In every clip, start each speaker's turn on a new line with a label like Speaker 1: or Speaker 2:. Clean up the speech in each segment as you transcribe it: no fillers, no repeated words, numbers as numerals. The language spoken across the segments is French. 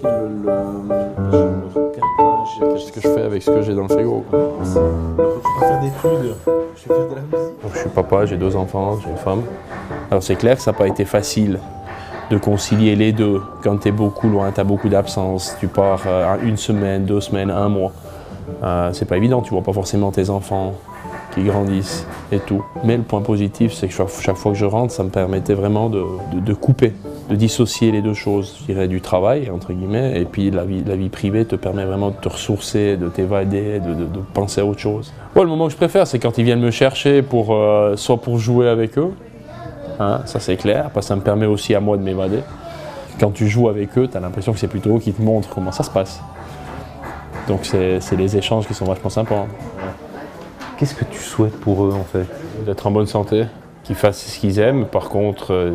Speaker 1: Je me regarde pas.
Speaker 2: Qu'est-ce que je fais avec ce que j'ai dans le frigo?
Speaker 1: Je peux faire des études, je vais faire de la musique.
Speaker 2: Donc, je suis papa, j'ai 2 enfants, j'ai une femme. Alors c'est clair que ça n'a pas été facile de concilier les deux. Quand tu es beaucoup loin, tu as beaucoup d'absence, tu pars 1 semaine, 2 semaines, 1 mois. C'est pas évident, tu vois pas forcément tes enfants qui grandissent et tout. Mais le point positif, c'est que chaque fois que je rentre, ça me permettait vraiment de couper, de dissocier les deux choses, je dirais, du travail, entre guillemets, et puis la vie privée te permet vraiment de te ressourcer, de t'évader, de penser à autre chose. Ouais, le moment que je préfère, c'est quand ils viennent me chercher soit pour jouer avec eux, hein, ça c'est clair, parce que ça me permet aussi à moi de m'évader. Quand tu joues avec eux, tu as l'impression que c'est plutôt eux qui te montrent comment ça se passe. Donc c'est les échanges qui sont vachement sympas.
Speaker 1: Qu'est-ce que tu souhaites pour eux en fait?
Speaker 2: D'être en bonne santé, qu'ils fassent ce qu'ils aiment. Par contre,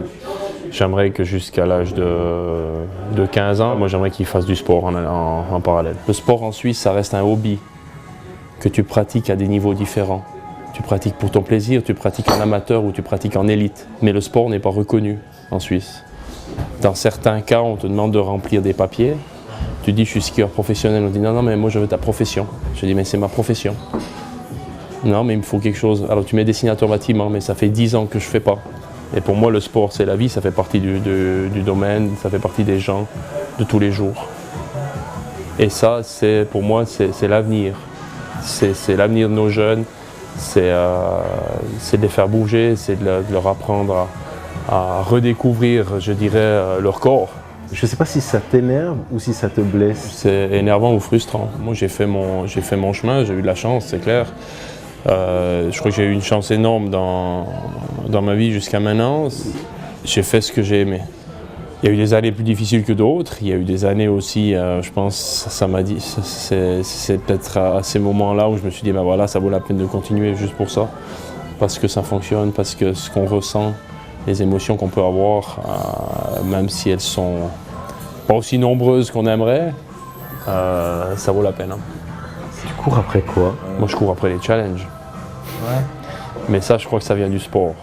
Speaker 2: j'aimerais que jusqu'à l'âge de 15 ans, moi j'aimerais qu'ils fassent du sport en parallèle. Le sport en Suisse, ça reste un hobby que tu pratiques à des niveaux différents. Tu pratiques pour ton plaisir, tu pratiques en amateur ou tu pratiques en élite. Mais le sport n'est pas reconnu en Suisse. Dans certains cas, on te demande de remplir des papiers. Tu dis je suis skieur professionnel, on dit non mais moi je veux ta profession. Je dis mais c'est ma profession. Non mais il me faut quelque chose. Alors tu mets dessinateur bâtiment, mais ça fait 10 ans que je ne fais pas. Et pour moi le sport c'est la vie, ça fait partie du domaine, ça fait partie des gens de tous les jours. Et ça pour moi c'est l'avenir. C'est l'avenir de nos jeunes, c'est de les faire bouger, c'est de leur apprendre à redécouvrir, je dirais, leur corps.
Speaker 1: Je ne sais pas si ça t'énerve ou si ça te blesse.
Speaker 2: C'est énervant ou frustrant. Moi j'ai fait mon chemin, j'ai eu de la chance, c'est clair. Je crois que j'ai eu une chance énorme dans ma vie jusqu'à maintenant. J'ai fait ce que j'ai aimé. Il y a eu des années plus difficiles que d'autres. Il y a eu des années aussi, je pense, ça m'a dit, c'est peut-être à ces moments-là où je me suis dit, ben voilà, ça vaut la peine de continuer juste pour ça. Parce que ça fonctionne, parce que ce qu'on ressent, les émotions qu'on peut avoir, même si elles sont pas aussi nombreuses qu'on aimerait, ça vaut la peine. Hein.
Speaker 1: Tu cours après quoi?
Speaker 2: Moi, je cours après les challenges.
Speaker 1: Ouais.
Speaker 2: Mais ça, je crois que ça vient du sport.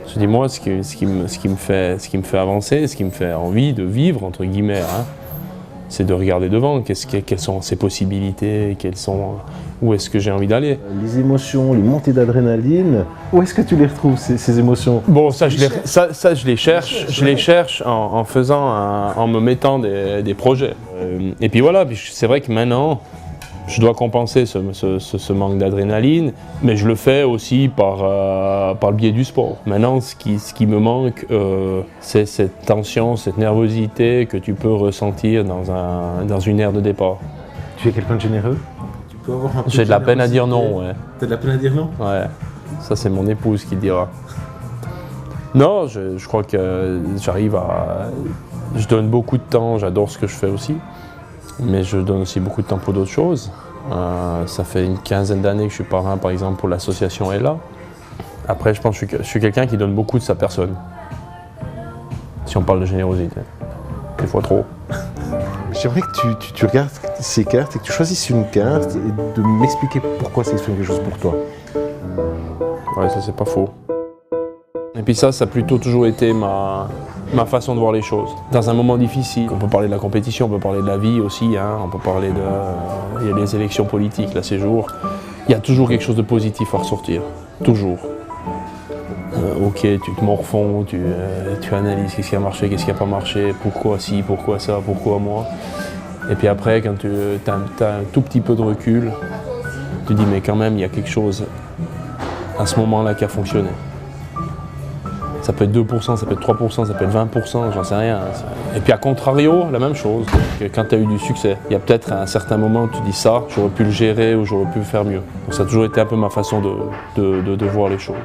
Speaker 2: Je dis, moi, ce qui me fait avancer, ce qui me fait envie de vivre, entre guillemets, hein, c'est de regarder devant. Quelles sont ses possibilités, où est-ce que j'ai envie d'aller.
Speaker 1: Les émotions, les montées d'adrénaline, où est-ce que tu les retrouves, ces émotions?
Speaker 2: Bon, ça, je les cherche. Je les cherche en me mettant des projets. Et puis voilà, c'est vrai que maintenant, je dois compenser ce manque d'adrénaline, mais je le fais aussi par le biais du sport. Maintenant, ce qui me manque, c'est cette tension, cette nervosité que tu peux ressentir dans une aire de départ.
Speaker 1: Tu es quelqu'un de généreux?
Speaker 2: J'ai de la peine à dire non, ouais.
Speaker 1: T'as de la peine à dire non?
Speaker 2: Ouais, ça c'est mon épouse qui le dira. Non, je crois que je donne beaucoup de temps, j'adore ce que je fais aussi. Mais je donne aussi beaucoup de temps pour d'autres choses. Ça fait une 15aine d'années que je suis parrain, par exemple, pour l'association ELA. Après, je pense que je suis quelqu'un qui donne beaucoup de sa personne. Si on parle de générosité. Des fois trop.
Speaker 1: J'aimerais que tu regardes ces cartes et que tu choisisses une carte et de m'expliquer pourquoi ça exprime quelque chose pour toi.
Speaker 2: Ouais, ça c'est pas faux. Et puis ça a plutôt toujours été ma façon de voir les choses. Dans un moment difficile, on peut parler de la compétition, on peut parler de la vie aussi, hein, on peut parler il y a des élections politiques là ces jours. Il y a toujours quelque chose de positif à ressortir, toujours. Ok, tu te morfonds, tu analyses qu'est-ce qui a marché, qu'est-ce qui n'a pas marché, pourquoi ci, pourquoi ça, pourquoi moi. Et puis après, quand tu as un tout petit peu de recul, tu te dis mais quand même il y a quelque chose à ce moment-là qui a fonctionné. Ça peut être 2%, ça peut être 3%, ça peut être 20%, j'en sais rien. Et puis à contrario, la même chose, quand tu as eu du succès, il y a peut-être à un certain moment où tu dis ça, j'aurais pu le gérer ou j'aurais pu le faire mieux. Donc ça a toujours été un peu ma façon de voir les choses.